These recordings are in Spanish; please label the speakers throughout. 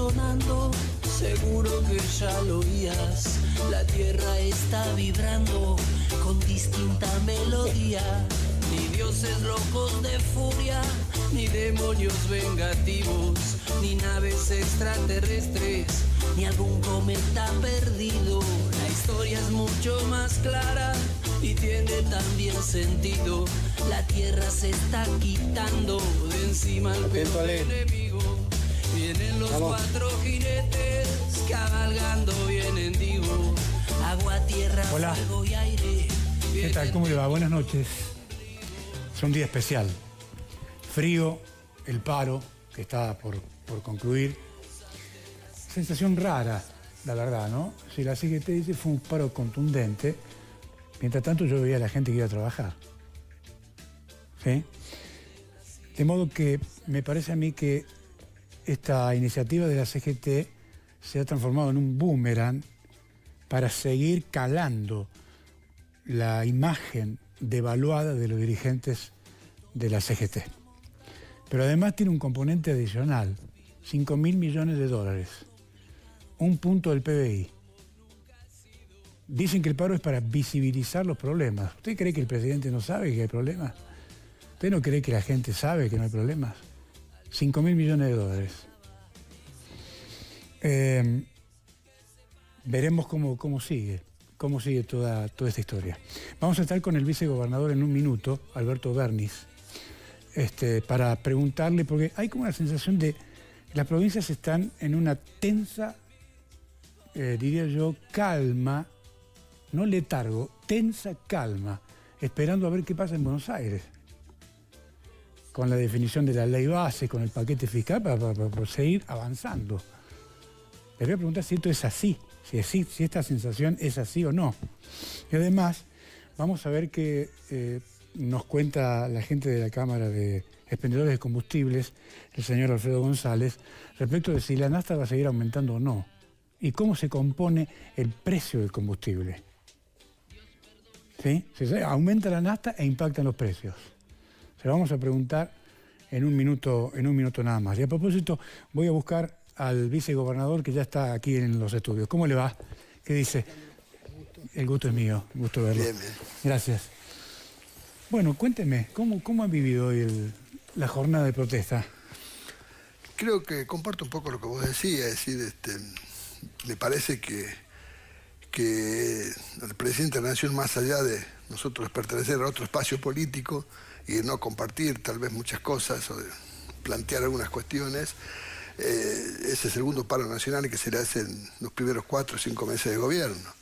Speaker 1: sonando, seguro que ya lo oías. La tierra está vibrando con distinta melodía. Ni dioses locos de furia, ni demonios vengativos, ni naves extraterrestres, ni algún cometa perdido. La historia es mucho más clara y tiene también sentido. La tierra se está quitando de encima al peor enemigo. Vienen los cuatro jinetes cabalgando bien en digo. Agua, tierra,
Speaker 2: hola.
Speaker 1: Fuego y aire.
Speaker 2: ¿Qué tal? ¿Cómo le va? Buenas noches. Es un día especial. Frío, el paro que está por concluir. Sensación rara, la verdad, ¿no? Si la CGT dice fue un paro contundente, mientras tanto yo veía a la gente que iba a trabajar. ¿Sí? De modo que me parece a mí que esta iniciativa de la CGT se ha transformado en un boomerang para seguir calando la imagen devaluada de los dirigentes de la CGT. Pero además tiene un componente adicional, 5.000 millones de dólares, un punto del PBI. Dicen que el paro es para visibilizar los problemas. ¿Usted cree que el presidente no sabe que hay problemas? ¿Usted no cree que la gente sabe que no hay problemas? 5.000 millones de dólares. Veremos cómo sigue toda esta historia. Vamos a estar con el vicegobernador en un minuto, Alberto Bernis, para preguntarle, porque hay como una sensación de que las provincias están en una tensa, diría yo, calma, no letargo, tensa calma, esperando a ver qué pasa en Buenos Aires, con la definición de la ley base, con el paquete fiscal, para seguir avanzando. Les voy a preguntar si esto es así, si esta sensación es así o no. Y además, vamos a ver qué nos cuenta la gente de la Cámara de Expendedores de Combustibles, el señor Alfredo González, respecto de si la nafta va a seguir aumentando o no, y cómo se compone el precio del combustible. ¿Sí? Aumenta la nafta e impactan los precios. Se lo vamos a preguntar en un minuto nada más. Y a propósito, voy a buscar al vicegobernador que ya está aquí en los estudios. ¿Cómo le va? ¿Qué dice? El gusto es mío, el gusto verlo.
Speaker 3: Bien.
Speaker 2: Gracias. Bueno, cuénteme, ¿cómo han vivido hoy la jornada de protesta?
Speaker 3: Creo que comparto un poco lo que vos decías, es decir, me parece que el presidente de la Nación, más allá de nosotros pertenecer a otro espacio político y de no compartir tal vez muchas cosas o de plantear algunas cuestiones, ese segundo paro nacional que se le hace en los primeros 4 o 5 meses de gobierno.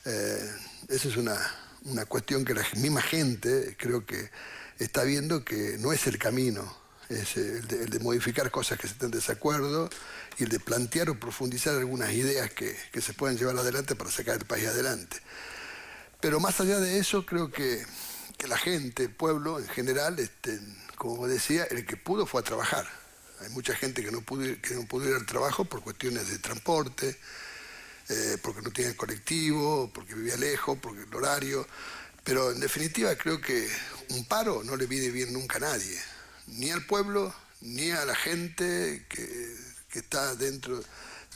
Speaker 3: Esa es una cuestión que la misma gente creo que está viendo que no es el camino, es el de modificar cosas que se están en desacuerdo y el de plantear o profundizar algunas ideas que se pueden llevar adelante para sacar el país adelante. Pero más allá de eso, creo que la gente, el pueblo en general, como decía, el que pudo fue a trabajar. Hay mucha gente que no pudo ir al trabajo por cuestiones de transporte, porque no tiene colectivo, porque vivía lejos, porque el horario. Pero en definitiva creo que un paro no le viene bien nunca a nadie, ni al pueblo, ni a la gente que está dentro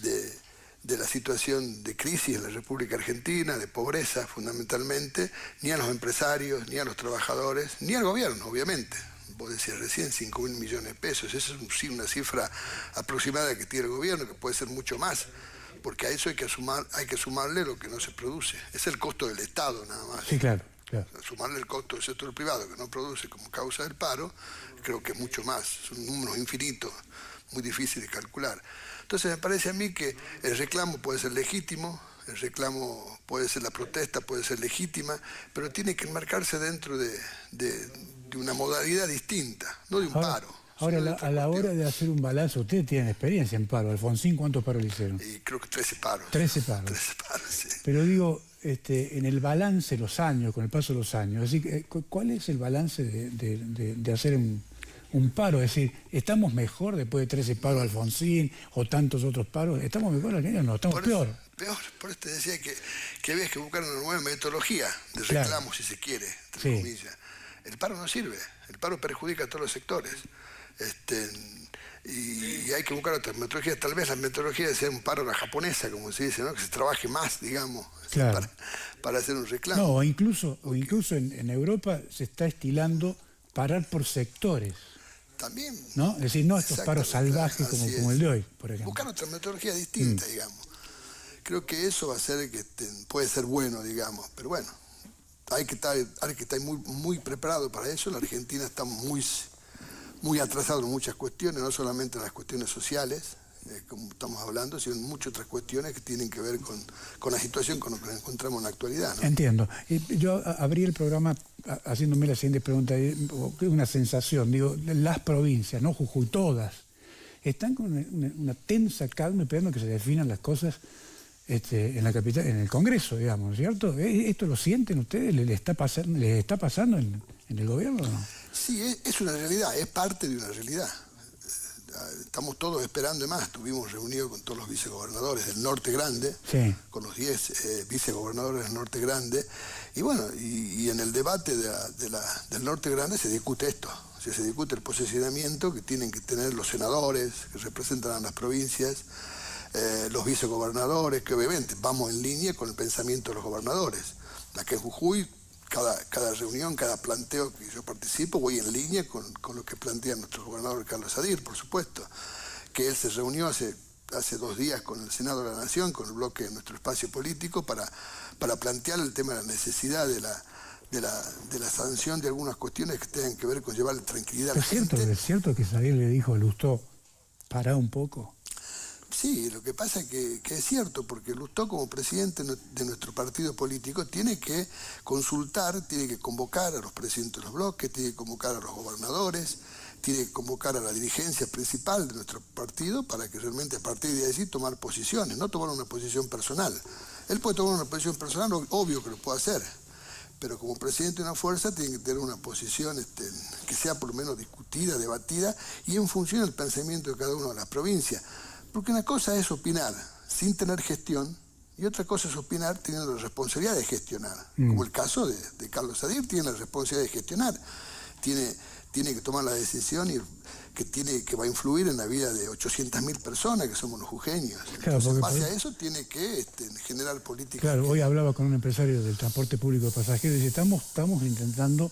Speaker 3: de la situación de crisis en la República Argentina, de pobreza fundamentalmente, ni a los empresarios, ni a los trabajadores, ni al gobierno, obviamente. Vos decías recién 5.000 millones de pesos, esa es una cifra aproximada que tiene el gobierno, que puede ser mucho más, porque a eso hay que sumarle lo que no se produce. Es el costo del Estado nada más.
Speaker 2: Sí, claro.
Speaker 3: Sumarle el costo del sector privado que no produce como causa del paro, creo que es mucho más. Son números infinitos, muy difíciles de calcular. Entonces me parece a mí que el reclamo puede ser legítimo, el reclamo puede ser, la protesta puede ser legítima, pero tiene que enmarcarse dentro de una modalidad distinta, no de un paro.
Speaker 2: Ahora, a la hora de hacer un balance, ustedes tienen experiencia en paro. Alfonsín, ¿cuántos paros le hicieron?
Speaker 3: Y creo que 13 paros.
Speaker 2: 13 paros.
Speaker 3: 13 paros, sí.
Speaker 2: Pero digo, en el balance, los años, con el paso de los años, así que, ¿cuál es el balance de hacer un paro? Es decir, ¿estamos mejor después de 13 paros de Alfonsín o tantos otros paros? ¿Estamos mejor aquí o no? ¿Estamos peor?
Speaker 3: Peor, por eso te decía que había que buscar una nueva metodología de reclamo, si se quiere, entre comillas. El paro no sirve, el paro perjudica a todos los sectores. Y hay que buscar otras metodologías. Tal vez la metodología sea un paro a la japonesa, como se dice, ¿no? Que se trabaje más, digamos,
Speaker 2: claro,
Speaker 3: para hacer un reclamo.
Speaker 2: No, o incluso en Europa se está estilando parar por sectores.
Speaker 3: También.
Speaker 2: ¿No? Es decir, no estos paros salvajes como el de hoy, por ejemplo.
Speaker 3: Buscar otra metodología distinta, digamos. Creo que eso va a ser que puede ser bueno, digamos. Pero bueno, hay que estar muy, muy preparado para eso. La Argentina está muy atrasado en muchas cuestiones, no solamente en las cuestiones sociales, como estamos hablando, sino en muchas otras cuestiones que tienen que ver con la situación con la que nos encontramos en la actualidad, ¿no?
Speaker 2: Entiendo. Yo abrí el programa haciéndome la siguiente pregunta, una sensación, digo, las provincias, no Jujuy, todas, están con una tensa calma esperando que se definan las cosas en la capital, en el Congreso, digamos, ¿cierto? ¿Esto lo sienten ustedes? ¿Les está pasando en el gobierno o no?
Speaker 3: Sí, es una realidad, es parte de una realidad. Estamos todos esperando, y más, estuvimos reunidos con todos los vicegobernadores del Norte Grande, sí, con los 10 vicegobernadores del Norte Grande, y bueno, y en el debate del Norte Grande se discute esto, o sea, se discute el posicionamiento que tienen que tener los senadores que representan a las provincias, los vicegobernadores, que obviamente vamos en línea con el pensamiento de los gobernadores. Acá en Jujuy, cada reunión, cada planteo que yo participo, voy en línea con lo que plantea nuestro gobernador Carlos Sadir, por supuesto, que él se reunió hace 2 días con el Senado de la Nación, con el bloque de nuestro espacio político, para plantear el tema de la necesidad de la sanción de algunas cuestiones que tengan que ver con llevarle tranquilidad a la gente.
Speaker 2: ¿Es cierto que Sadir le dijo a Lustó, pará un poco?
Speaker 3: Sí, lo que pasa es que es cierto, porque Lustó, como presidente de nuestro partido político, tiene que consultar, tiene que convocar a los presidentes de los bloques, tiene que convocar a los gobernadores, tiene que convocar a la dirigencia principal de nuestro partido para que realmente a partir de ahí tomar posiciones, no tomar una posición personal. Él puede tomar una posición personal, obvio que lo puede hacer, pero como presidente de una fuerza tiene que tener una posición que sea por lo menos discutida, debatida, y en función del pensamiento de cada una de las provincias. Porque una cosa es opinar sin tener gestión y otra cosa es opinar teniendo la responsabilidad de gestionar. Como el caso de Carlos Sadir, tiene la responsabilidad de gestionar. Tiene que tomar la decisión que va a influir en la vida de 800.000 personas que somos los jujeños.
Speaker 2: Claro,
Speaker 3: entonces, en base a eso tiene que generar políticas.
Speaker 2: Claro, hoy hablaba con un empresario del transporte público de pasajeros y dice, estamos intentando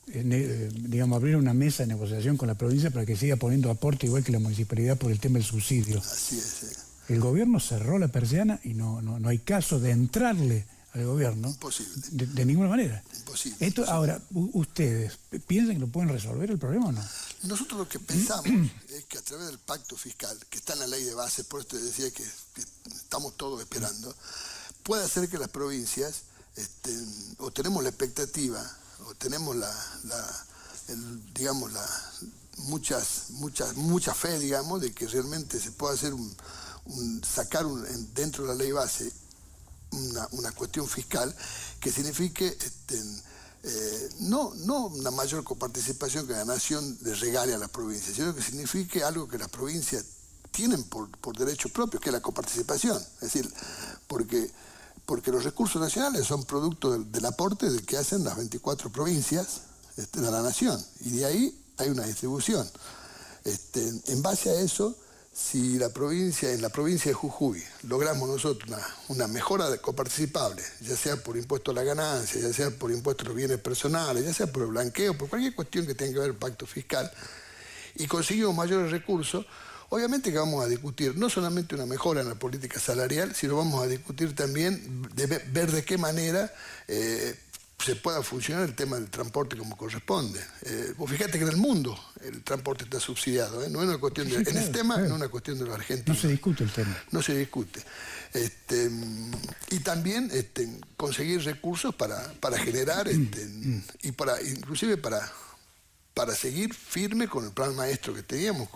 Speaker 2: digamos, abrir una mesa de negociación con la provincia para que siga poniendo aporte igual que la municipalidad por el tema del subsidio.
Speaker 3: Así es.
Speaker 2: El gobierno cerró la persiana y no hay caso de entrarle al gobierno.
Speaker 3: Imposible.
Speaker 2: De ninguna manera.
Speaker 3: Imposible.
Speaker 2: Esto, ahora, ¿ustedes piensan que lo pueden resolver el problema o no?
Speaker 3: Nosotros lo que pensamos es que a través del pacto fiscal, que está en la ley de base, por eso te decía que estamos todos esperando, puede hacer que las provincias, o tenemos la expectativa, o tenemos mucha fe, digamos, de que realmente se pueda hacer sacar dentro de la ley base una cuestión fiscal que signifique no una mayor coparticipación que la nación le regale a las provincias, sino que signifique algo que las provincias tienen por derecho propio, que es la coparticipación. Es decir, porque los recursos nacionales son producto del aporte que hacen las 24 provincias de la nación, y de ahí hay una distribución. En base a eso, si en la provincia de Jujuy logramos nosotros una mejora coparticipable, ya sea por impuesto a la ganancia, ya sea por impuesto a los bienes personales, ya sea por el blanqueo, por cualquier cuestión que tenga que ver el pacto fiscal, y conseguimos mayores recursos, obviamente que vamos a discutir no solamente una mejora en la política salarial, sino vamos a discutir también ver de qué manera se pueda funcionar el tema del transporte como corresponde. Vos fíjate que en el mundo el transporte está subsidiado, no es una cuestión de, en este tema no es una cuestión de los argentinos.
Speaker 2: No se discute el tema.
Speaker 3: No se discute. Y también conseguir recursos para generar y inclusive para seguir firme con el plan maestro que teníamos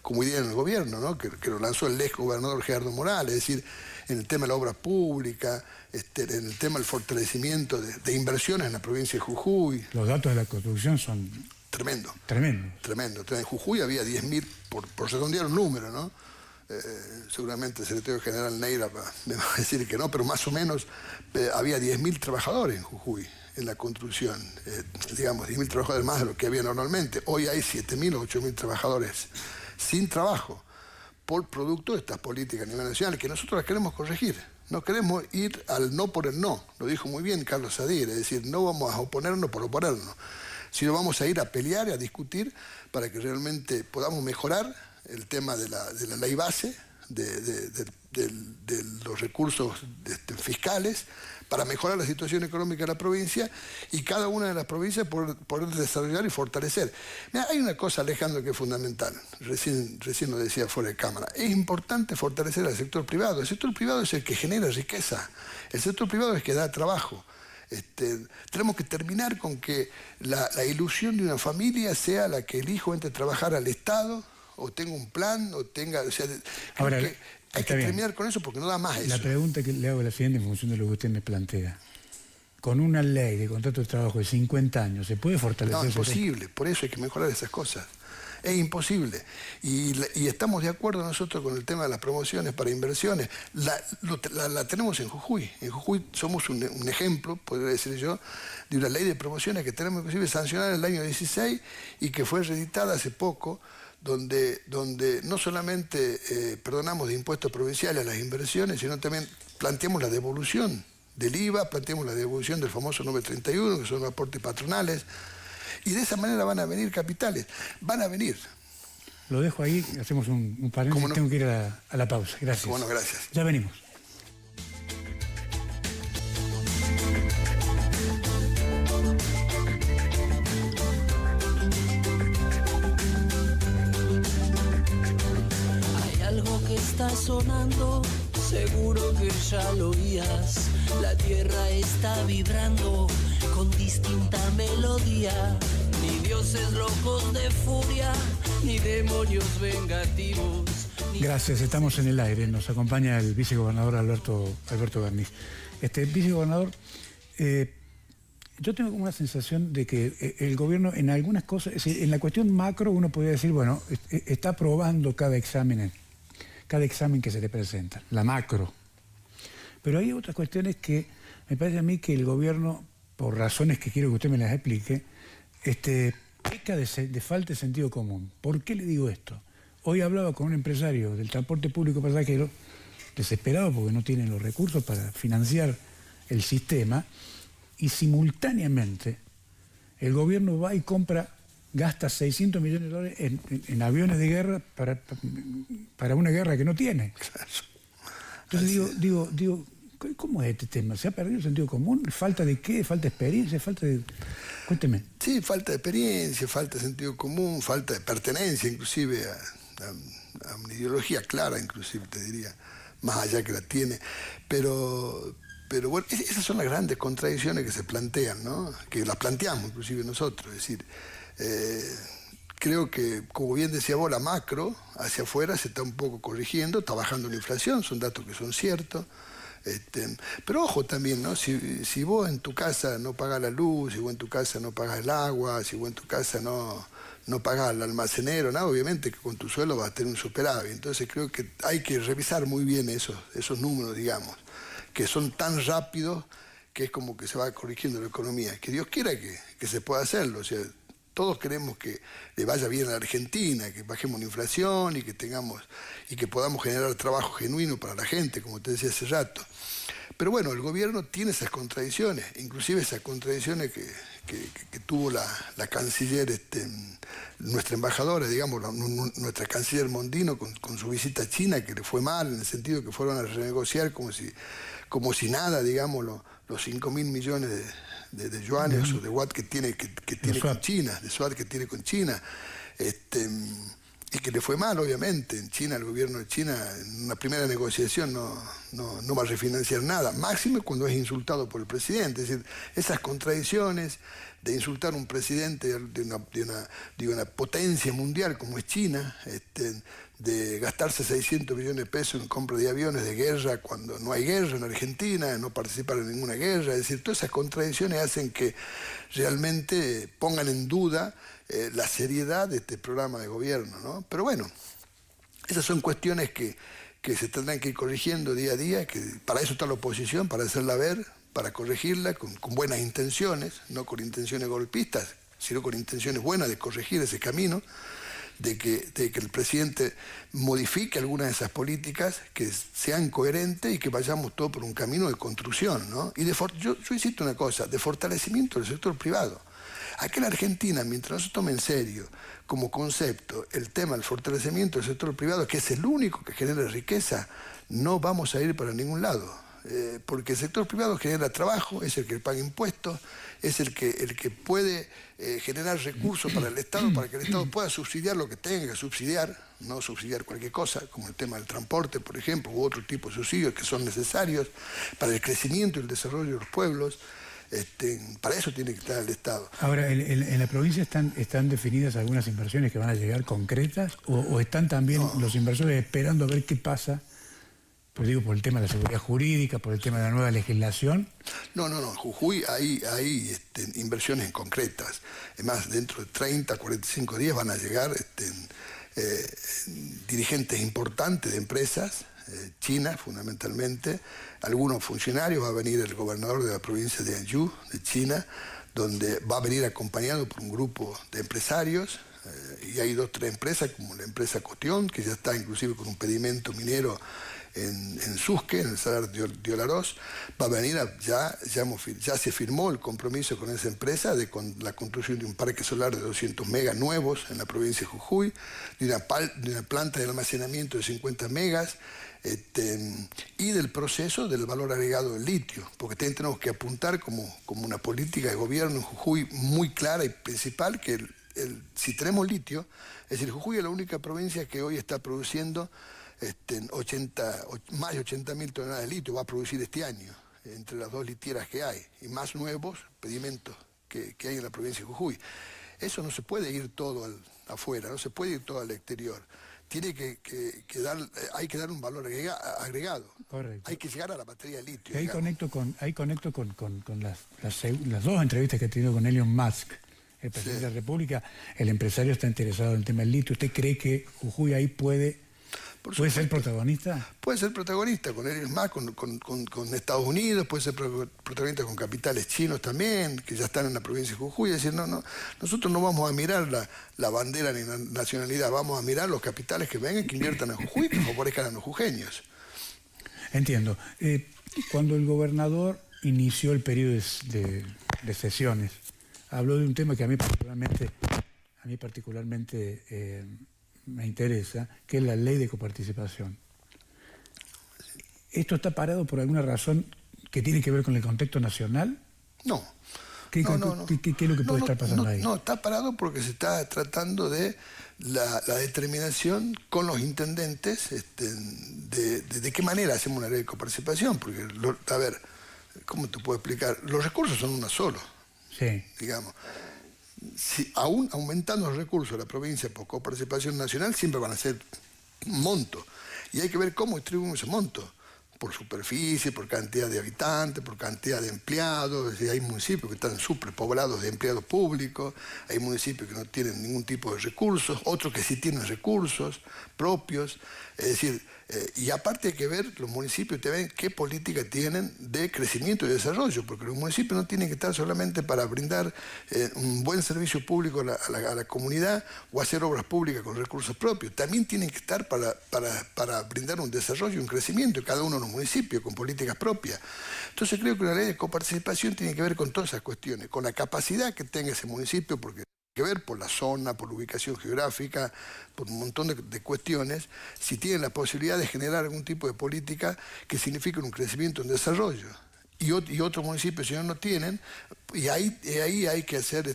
Speaker 3: como idea en el gobierno, ¿no? que lo lanzó el ex gobernador Gerardo Morales, es decir, en el tema de la obra pública, en el tema del fortalecimiento de inversiones en la provincia de Jujuy.
Speaker 2: Los datos de la construcción son
Speaker 3: tremendo. En Jujuy había 10.000, por redondear un número, ¿no? Seguramente el secretario general Neira me va a decir que no, pero más o menos había 10.000 trabajadores en Jujuy. en la construcción, digamos, 10.000 trabajadores más de lo que había normalmente. Hoy hay 7.000 o 8.000 trabajadores sin trabajo por producto de estas políticas a nivel nacional que nosotros las queremos corregir. No queremos ir al no por el no, lo dijo muy bien Carlos Sadir, es decir, no vamos a oponernos por oponernos, sino vamos a ir a pelear y a discutir para que realmente podamos mejorar el tema de la ley base, de los recursos fiscales, para mejorar la situación económica de la provincia y cada una de las provincias poder desarrollar y fortalecer. Mira, hay una cosa, Alejandro, que es fundamental, recién lo decía fuera de cámara, es importante fortalecer al sector privado. El sector privado es el que genera riqueza, el sector privado es el que da trabajo. Tenemos que terminar con que la ilusión de una familia sea la que el hijo entre a trabajar al Estado o tenga un plan, o tenga... O sea,
Speaker 2: ahora,
Speaker 3: hay que terminar con eso porque no da más eso.
Speaker 2: La pregunta que le hago es la siguiente en función de lo que usted me plantea. Con una ley de contrato de trabajo de 50 años, ¿se puede fortalecer?
Speaker 3: No, es imposible. Por eso hay que mejorar esas cosas. Es imposible. Y estamos de acuerdo nosotros con el tema de las promociones para inversiones. La tenemos en Jujuy. En Jujuy somos un ejemplo, podría decir yo, de una ley de promociones que tenemos inclusive sancionada en el año 16 y que fue reeditada hace poco, donde no solamente perdonamos de impuestos provinciales a las inversiones, sino también planteamos la devolución del IVA, planteamos la devolución del famoso 931, que son los aportes patronales, y de esa manera van a venir capitales, van a venir.
Speaker 2: Lo dejo ahí, hacemos un paréntesis, no? Tengo que ir a la pausa. Gracias.
Speaker 3: Bueno, gracias.
Speaker 2: Ya venimos.
Speaker 1: Está sonando, seguro que ya lo oías. La tierra está vibrando con distinta melodía. Ni dioses locos de furia, ni demonios vengativos.
Speaker 2: Gracias, estamos en el aire. Nos acompaña el vicegobernador Alberto Bernis. Vicegobernador, yo tengo como una sensación de que el gobierno en algunas cosas, es decir, en la cuestión macro uno podría decir, bueno, está aprobando cada examen que se le presenta, la macro. Pero hay otras cuestiones que me parece a mí que el gobierno, por razones que quiero que usted me las explique, peca de falta de sentido común. ¿Por qué le digo esto? Hoy hablaba con un empresario del transporte público pasajero, desesperado porque no tienen los recursos para financiar el sistema, y simultáneamente el gobierno va y gasta 600 millones de dólares en aviones de guerra para una guerra que no tiene. Entonces digo, ¿cómo es este tema? ¿Se ha perdido el sentido común? ¿Falta de qué? ¿Falta de experiencia? Cuénteme.
Speaker 3: Sí, falta de experiencia, falta de sentido común, falta de pertenencia, inclusive a una ideología clara, inclusive te diría, más allá que la tiene. Pero bueno, esas son las grandes contradicciones que se plantean, ¿no? Que las planteamos inclusive nosotros, es decir, creo que, como bien decía vos, la macro hacia afuera se está un poco corrigiendo, está bajando la inflación, son datos que son ciertos, pero ojo también, ¿no? Si vos en tu casa no pagás la luz, si vos en tu casa no pagás el agua, si vos en tu casa no pagás el almacenero, nada, obviamente que con tu sueldo vas a tener un superávit. Entonces creo que hay que revisar muy bien esos números, digamos, que son tan rápidos que es como que se va corrigiendo la economía. Que Dios quiera que se pueda hacerlo. O sea, todos queremos que le vaya bien a la Argentina, que bajemos la inflación y que podamos generar trabajo genuino para la gente, como te decía hace rato. Pero bueno, el gobierno tiene esas contradicciones, inclusive esas contradicciones que tuvo la canciller, nuestra embajadora, digamos, nuestra canciller Mondino con su visita a China, que le fue mal, en el sentido que fueron a renegociar como si nada, digamos, los 5.000 millones de yuanes o de watt que tiene con China, de SWAT que tiene con China, y que le fue mal, obviamente. En China, el gobierno de China, en una primera negociación no va a refinanciar nada, máximo cuando es insultado por el presidente. Es decir, esas contradicciones de insultar a un presidente de una potencia mundial como es China, de gastarse 600 millones de pesos en compra de aviones de guerra cuando no hay guerra en Argentina, no participar en ninguna guerra. Es decir, todas esas contradicciones hacen que realmente pongan en duda la seriedad de este programa de gobierno, ¿no? Pero bueno, esas son cuestiones que se tendrán que ir corrigiendo día a día, que para eso está la oposición, para hacerla ver, para corregirla con buenas intenciones, no con intenciones golpistas, sino con intenciones buenas de corregir ese camino, de que el presidente modifique algunas de esas políticas, que sean coherentes y que vayamos todos por un camino de construcción, ¿no? Y yo insisto una cosa, de fortalecimiento del sector privado. Aquí en la Argentina, mientras no se tome en serio como concepto el tema del fortalecimiento del sector privado, que es el único que genera riqueza, no vamos a ir para ningún lado. Porque el sector privado genera trabajo, es el que paga impuestos, es el que puede generar recursos para el Estado, para que el Estado pueda subsidiar lo que tenga que subsidiar, no subsidiar cualquier cosa, como el tema del transporte, por ejemplo, u otro tipo de subsidios que son necesarios para el crecimiento y el desarrollo de los pueblos. Para eso tiene que estar el Estado.
Speaker 2: Ahora, ¿en la provincia están definidas algunas inversiones que van a llegar concretas o están también los inversores esperando a ver qué pasa? Pues digo, por el tema de la seguridad jurídica, por el tema de la nueva legislación.
Speaker 3: No. Jujuy hay inversiones concretas. Es más, dentro de 30, 45 días van a llegar dirigentes importantes de empresas, chinas fundamentalmente, algunos funcionarios. Va a venir el gobernador de la provincia de Anju, de China, donde va a venir acompañado por un grupo de empresarios. Y hay 2 o 3 empresas, como la empresa Cotión, que ya está inclusive con un pedimento minero en Susque, en el Salar de Olaroz. Va a venir, ya se firmó el compromiso con esa empresa de la construcción de un parque solar de 200 megas nuevos en la provincia de Jujuy, de una planta de almacenamiento de 50 megas, y del proceso del valor agregado del litio, porque tenemos que apuntar como una política de gobierno en Jujuy muy clara y principal, que si tenemos litio, es decir, Jujuy es la única provincia que hoy está produciendo más de 80.000 toneladas de litio, va a producir este año, entre las 2 litieras que hay, y más nuevos pedimentos que hay en la provincia de Jujuy. Eso no se puede ir todo afuera, no se puede ir todo al exterior. Tiene hay que dar un valor agregado.
Speaker 2: Correcto.
Speaker 3: Hay que llegar a la batería de litio.
Speaker 2: Ahí conecto con las 2 entrevistas que he tenido con Elon Musk, el presidente de la República. El empresario está interesado en el tema del litio. ¿Usted cree que Jujuy ahí puede ser protagonista? Puede ser protagonista con Elon Musk, con Estados Unidos, puede ser protagonista con capitales chinos también, que ya están en la provincia de Jujuy. Es decir, nosotros no vamos a mirar la bandera ni la nacionalidad, vamos a mirar los capitales que vengan, que inviertan en Jujuy, que favorezcan a los jujeños. Entiendo. Cuando el gobernador inició el periodo de sesiones, habló de un tema que a mí particularmente me interesa, que es la ley de coparticipación. ¿Esto está parado por alguna razón que tiene que ver con el contexto nacional?
Speaker 3: No.
Speaker 2: ¿Qué es lo que puede estar pasando ahí?
Speaker 3: No, está parado porque se está tratando de la determinación con los intendentes de qué manera hacemos una ley de coparticipación. Porque, a ver, ¿cómo te puedo explicar? Los recursos son uno solo.
Speaker 2: Sí.
Speaker 3: Digamos. Si aún aumentando los recursos de la provincia por coparticipación nacional, siempre van a ser un monto. Y hay que ver cómo distribuimos ese monto. Por superficie, por cantidad de habitantes, por cantidad de empleados. Es decir, hay municipios que están superpoblados de empleados públicos, hay municipios que no tienen ningún tipo de recursos, otros que sí tienen recursos propios. Es decir, y aparte hay que ver los municipios también qué política tienen de crecimiento y desarrollo, porque los municipios no tienen que estar solamente para brindar un buen servicio público a la comunidad o hacer obras públicas con recursos propios. También tienen que estar para brindar un desarrollo y un crecimiento en cada uno de los municipios con políticas propias. Entonces creo que una ley de coparticipación tiene que ver con todas esas cuestiones, con la capacidad que tenga ese municipio, porque que ver por la zona, por la ubicación geográfica, por un montón de cuestiones, si tienen la posibilidad de generar algún tipo de política que signifique un crecimiento, un desarrollo. Y otros municipios, si no tienen, y ahí hay que hacer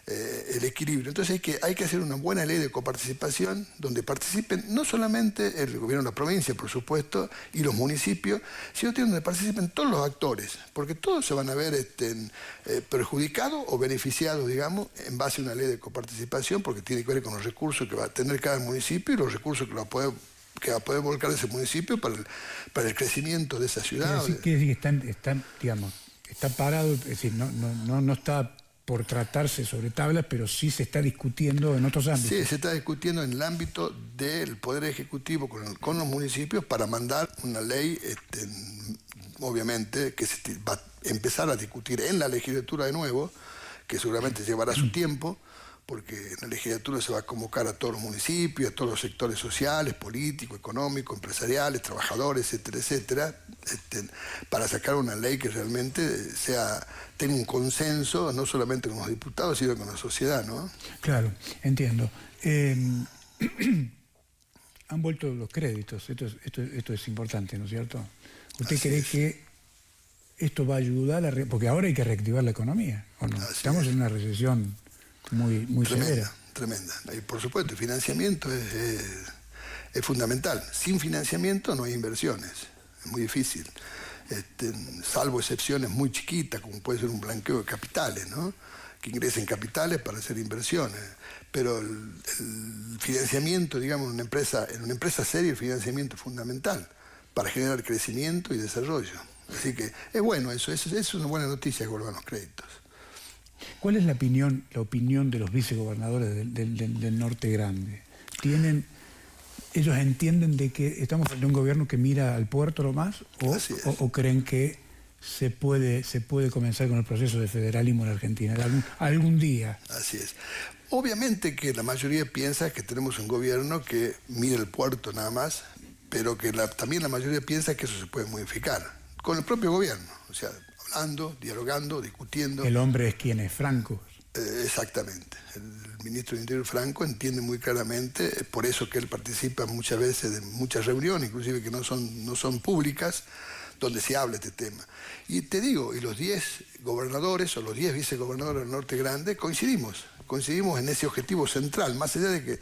Speaker 3: el equilibrio. Entonces hay que hacer una buena ley de coparticipación donde participen no solamente el gobierno de la provincia, por supuesto, y los municipios, sino donde participen todos los actores, porque todos se van a ver perjudicados o beneficiados, digamos, en base a una ley de coparticipación, porque tiene que ver con los recursos que va a tener cada municipio y los recursos que va a poder volcar ese municipio para el crecimiento de esa ciudad.
Speaker 2: Quiere decir que está parado, es decir, no está por tratarse sobre tablas, pero sí se está discutiendo en otros ámbitos.
Speaker 3: Sí, se está discutiendo en el ámbito del Poder Ejecutivo con los municipios para mandar una ley obviamente, que se va a empezar a discutir en la legislatura de nuevo, que seguramente llevará su tiempo, porque en la legislatura se va a convocar a todos los municipios, a todos los sectores sociales, políticos, económicos, empresariales, trabajadores, etcétera, etcétera, para sacar una ley que realmente tenga un consenso, no solamente con los diputados, sino con la sociedad, ¿no?
Speaker 2: Claro, entiendo. Han vuelto los créditos, esto es importante, ¿no es cierto? ¿Usted cree que esto va a ayudar porque ahora hay que reactivar la economía, ¿o no? Estamos en una recesión muy severa.
Speaker 3: Tremenda. Y por supuesto, el financiamiento es fundamental. Sin financiamiento no hay inversiones. Es muy difícil. Salvo excepciones muy chiquitas, como puede ser un blanqueo de capitales, ¿no? Que ingresen capitales para hacer inversiones. Pero el financiamiento, digamos, en una empresa seria, el financiamiento es fundamental para generar crecimiento y desarrollo. Así que es bueno eso, es una buena noticia que vuelvan los créditos.
Speaker 2: ¿Cuál es la opinión de los vicegobernadores del Norte Grande? ¿Ellos entienden de que estamos frente a un gobierno que mira al puerto nomás? ¿O creen que se puede comenzar con el proceso de federalismo en Argentina algún día?
Speaker 3: Así es. Obviamente que la mayoría piensa que tenemos un gobierno que mira el puerto nada más, pero que también la mayoría piensa que eso se puede modificar con el propio gobierno, o sea, hablando, dialogando, discutiendo.
Speaker 2: ¿El hombre es quién es? Franco.
Speaker 3: Exactamente. El ministro del Interior Franco entiende muy claramente, por eso que él participa muchas veces de muchas reuniones, inclusive que no son públicas, donde se habla este tema. Y te digo, y los 10 gobernadores o los 10 vicegobernadores del Norte Grande coincidimos en ese objetivo central, más allá de que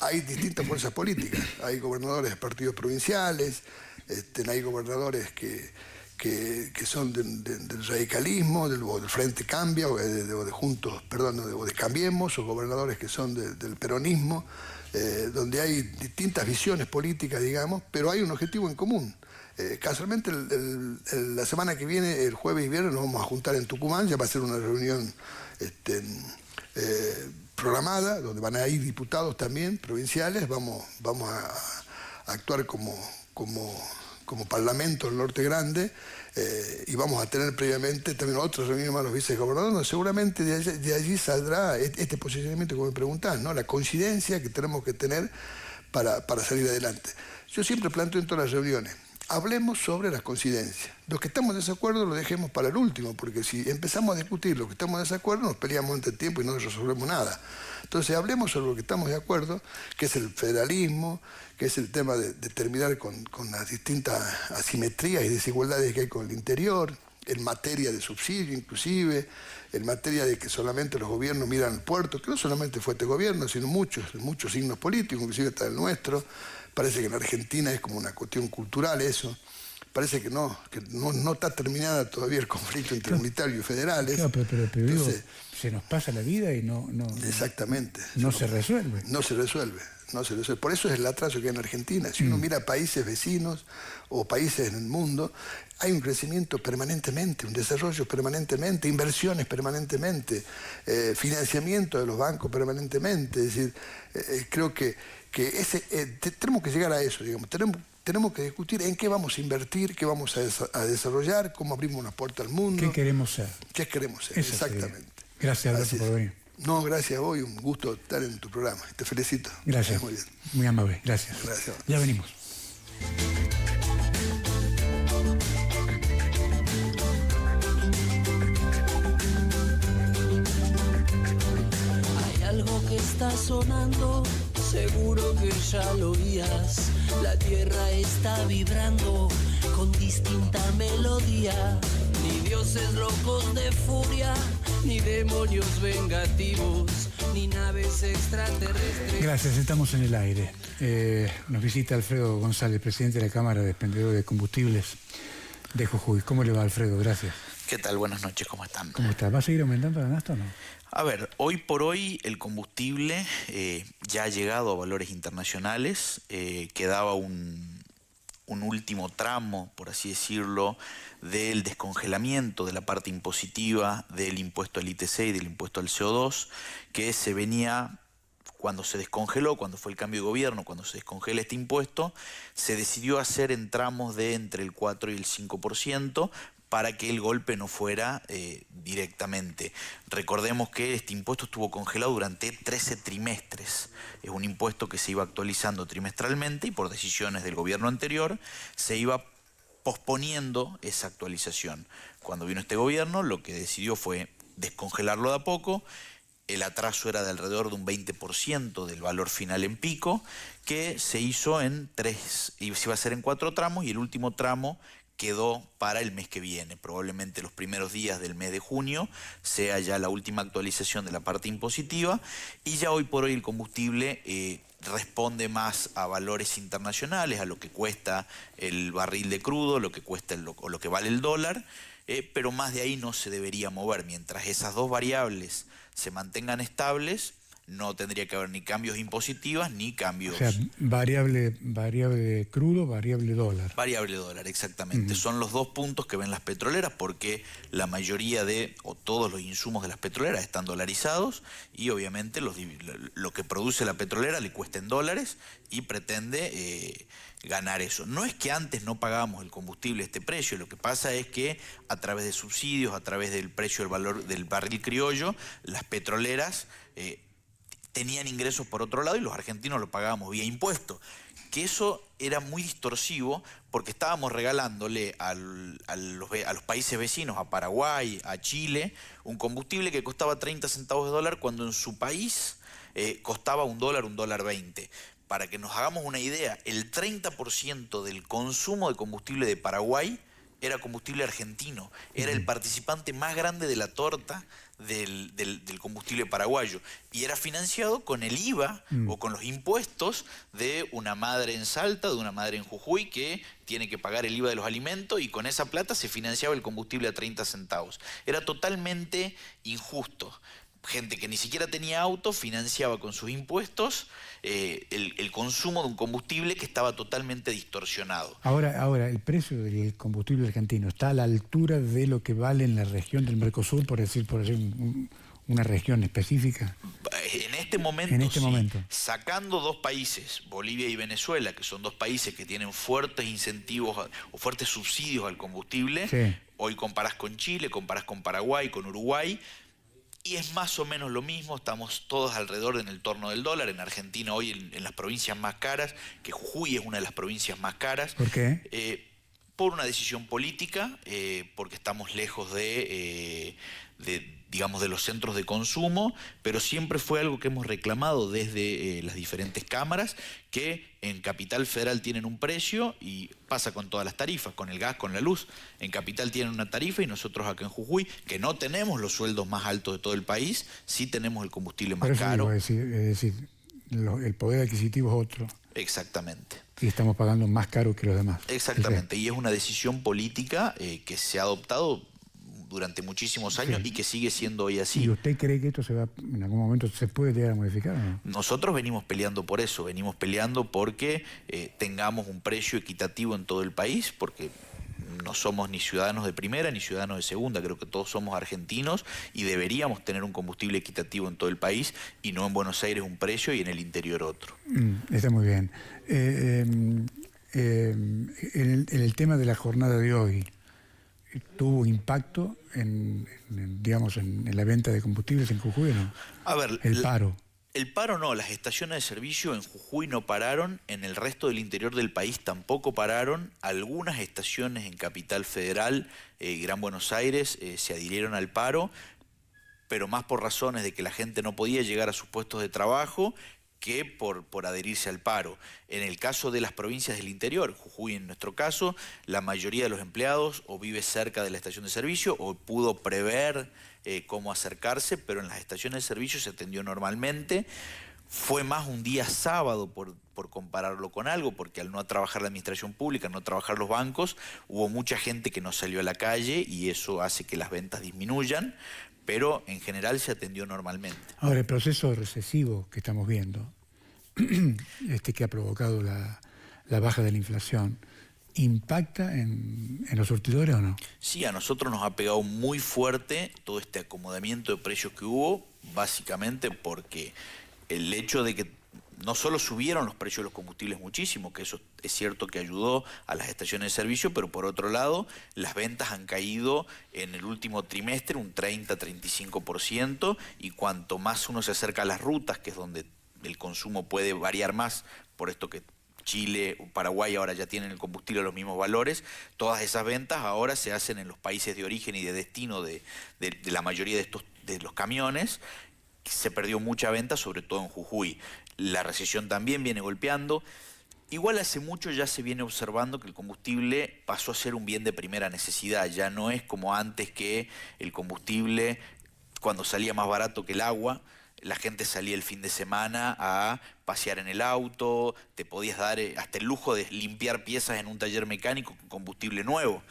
Speaker 3: hay distintas fuerzas políticas. Hay gobernadores de partidos provinciales, hay gobernadores que son del radicalismo, del Frente Cambia, o de Juntos, perdón, o de Cambiemos, o gobernadores que son del peronismo, donde hay distintas visiones políticas, digamos, pero hay un objetivo en común. Casualmente la semana que viene, el jueves y viernes, nos vamos a juntar en Tucumán, ya va a ser una reunión programada, donde van a ir diputados también, provinciales, vamos a actuar como Parlamento del Norte Grande, y vamos a tener previamente también otra reunión más los vicegobernadores, donde seguramente de allí saldrá este posicionamiento que me preguntás, ¿no? La coincidencia que tenemos que tener para salir adelante. Yo siempre planteo en todas las reuniones, hablemos sobre las coincidencias. Los que estamos en desacuerdo lo dejemos para el último, porque si empezamos a discutir lo que estamos en desacuerdo, nos peleamos antes del tiempo y no resolvemos nada. Entonces hablemos sobre lo que estamos de acuerdo, que es el federalismo, que es el tema de terminar con las distintas asimetrías y desigualdades que hay con el interior, en materia de subsidio inclusive, en materia de que solamente los gobiernos miran al puerto, que no solamente fue este gobierno, sino muchos signos políticos, inclusive está el nuestro. Parece que en Argentina es como una cuestión cultural eso. Parece que no está terminada todavía el conflicto entre militares y federales.
Speaker 2: Claro, pero entonces, digo, se nos pasa la vida y no
Speaker 3: exactamente.
Speaker 2: No se resuelve.
Speaker 3: No se resuelve. Por eso es el atraso que hay en Argentina. Si uno mira países vecinos o países en el mundo, hay un crecimiento permanentemente, un desarrollo permanentemente, inversiones permanentemente, financiamiento de los bancos permanentemente. Es decir, creo que tenemos que llegar a eso, digamos. Tenemos que discutir en qué vamos a invertir, qué vamos a desarrollar, cómo abrimos una puerta al mundo.
Speaker 2: ¿Qué queremos ser?
Speaker 3: ¿Qué queremos ser?
Speaker 2: Eso
Speaker 3: exactamente.
Speaker 2: Sería. Gracias, Alberto, por venir.
Speaker 3: No, gracias a vos, un gusto estar en tu programa. Te felicito.
Speaker 2: Gracias.
Speaker 3: Muy bien.
Speaker 2: Muy amable, gracias.
Speaker 3: Gracias.
Speaker 2: Ya venimos.
Speaker 1: Hay algo que está sonando, seguro que ya lo oías. La tierra está vibrando con distinta melodía. Ni dioses locos de furia, ni demonios vengativos, ni naves extraterrestres.
Speaker 2: Gracias, estamos en el aire. Nos visita Alfredo González, presidente de la Cámara de Expendedores de Combustibles de Jujuy. ¿Cómo le va, Alfredo? Gracias.
Speaker 4: ¿Qué tal? Buenas noches, ¿cómo están?
Speaker 2: ¿Cómo está? ¿Va a seguir aumentando la nafta o no?
Speaker 4: A ver, hoy por hoy el combustible ya ha llegado a valores internacionales, quedaba un último tramo, por así decirlo, del descongelamiento de la parte impositiva del impuesto al ITC y del impuesto al CO2, que se venía cuando se descongeló, cuando fue el cambio de gobierno, cuando se descongela este impuesto, se decidió hacer en tramos de entre el 4 y el 5%, para que el golpe no fuera directamente. Recordemos que este impuesto estuvo congelado durante 13 trimestres. Es un impuesto que se iba actualizando trimestralmente y por decisiones del gobierno anterior se iba posponiendo esa actualización. Cuando vino este gobierno, lo que decidió fue descongelarlo de a poco. El atraso era de alrededor de un 20% del valor final en pico, que se hizo en se iba a hacer en 4 tramos, y el último tramo quedó para el mes que viene. Probablemente los primeros días del mes de junio sea ya la última actualización de la parte impositiva, y ya hoy por hoy el combustible responde más a valores internacionales, a lo que cuesta el barril de crudo, lo que cuesta o lo que vale el dólar, pero más de ahí no se debería mover. Mientras esas dos variables se mantengan estables, no tendría que haber ni cambios impositivos ni cambios...
Speaker 2: O sea, variable crudo, variable dólar.
Speaker 4: Variable dólar, exactamente. Son los dos puntos que ven las petroleras, porque la mayoría o todos los insumos de las petroleras están dolarizados, y obviamente lo que produce la petrolera le cuesta en dólares y pretende ganar eso. No es que antes no pagábamos el combustible a este precio, lo que pasa es que a través de subsidios, a través del precio del valor del barril criollo, las petroleras tenían ingresos por otro lado y los argentinos lo pagábamos vía impuesto. Que eso era muy distorsivo, porque estábamos regalándole a los países vecinos, a Paraguay, a Chile, un combustible que costaba 30 centavos de dólar cuando en su país costaba $1, $1.20. Para que nos hagamos una idea, el 30% del consumo de combustible de Paraguay era combustible argentino. Era el participante más grande de la torta del combustible paraguayo, y era financiado con el IVA o con los impuestos de una madre en Salta, de una madre en Jujuy, que tiene que pagar el IVA de los alimentos, y con esa plata se financiaba el combustible a 30 centavos. Era totalmente injusto. Gente que ni siquiera tenía auto financiaba con sus impuestos el consumo de un combustible que estaba totalmente distorsionado.
Speaker 2: Ahora, el precio del combustible argentino está a la altura de lo que vale en la región del Mercosur, por decir una región específica.
Speaker 4: En este momento, sacando dos países, Bolivia y Venezuela, que son dos países que tienen fuertes incentivos o fuertes subsidios al combustible, sí. Hoy comparás con Chile, comparás con Paraguay, con Uruguay, y es más o menos lo mismo. Estamos todos alrededor en el torno del dólar. En Argentina hoy en las provincias más caras, que Jujuy es una de las provincias más caras.
Speaker 2: ¿Por qué?
Speaker 4: Por una decisión política, porque estamos lejos digamos, de los centros de consumo, pero siempre fue algo que hemos reclamado desde las diferentes cámaras, que en Capital Federal tienen un precio, y pasa con todas las tarifas, con el gas, con la luz. En Capital tienen una tarifa, y nosotros acá en Jujuy, que no tenemos los sueldos más altos de todo el país, sí tenemos el combustible más caro.
Speaker 2: Es decir, el poder adquisitivo es otro.
Speaker 4: Exactamente.
Speaker 2: Y estamos pagando más caro que los demás.
Speaker 4: Exactamente, y es una decisión política que se ha adoptado durante muchísimos años, sí, y que sigue siendo hoy así.
Speaker 2: ¿Y usted cree que esto en algún momento se puede llegar a modificar o no?
Speaker 4: Nosotros venimos peleando por eso, venimos peleando porque tengamos un precio equitativo en todo el país, porque no somos ni ciudadanos de primera ni ciudadanos de segunda, creo que todos somos argentinos y deberíamos tener un combustible equitativo en todo el país, y no en Buenos Aires un precio y en el interior otro.
Speaker 2: Está muy bien. En el tema de la jornada de hoy, ¿tuvo impacto en la venta de combustibles en Jujuy o no?
Speaker 4: A ver,
Speaker 2: el paro.
Speaker 4: El paro no, las estaciones de servicio en Jujuy no pararon, en el resto del interior del país tampoco pararon. Algunas estaciones en Capital Federal, Gran Buenos Aires, se adhirieron al paro, pero más por razones de que la gente no podía llegar a sus puestos de trabajo que por adherirse al paro. En el caso de las provincias del interior, Jujuy en nuestro caso, la mayoría de los empleados o vive cerca de la estación de servicio o pudo prever cómo acercarse, pero en las estaciones de servicio se atendió normalmente. Fue más un día sábado, por compararlo con algo, porque al no trabajar la administración pública, no trabajar los bancos, hubo mucha gente que no salió a la calle, y eso hace que las ventas disminuyan, pero en general se atendió normalmente.
Speaker 2: Ahora, el proceso recesivo que estamos viendo, que ha provocado la baja de la inflación, ¿impacta en los surtidores o no?
Speaker 4: Sí, a nosotros nos ha pegado muy fuerte todo este acomodamiento de precios que hubo, básicamente porque el hecho de que no solo subieron los precios de los combustibles muchísimo, que eso es cierto que ayudó a las estaciones de servicio, pero por otro lado, las ventas han caído en el último trimestre un 30-35%, y cuanto más uno se acerca a las rutas, que es donde el consumo puede variar más, por esto que Chile o Paraguay ahora ya tienen el combustible a los mismos valores, todas esas ventas ahora se hacen en los países de origen y de destino de la mayoría de los camiones. Se perdió mucha venta, sobre todo en Jujuy. La recesión también viene golpeando. Igual hace mucho ya se viene observando que el combustible pasó a ser un bien de primera necesidad. Ya no es como antes, que el combustible, cuando salía más barato que el agua, la gente salía el fin de semana a pasear en el auto, te podías dar hasta el lujo de limpiar piezas en un taller mecánico con combustible nuevo.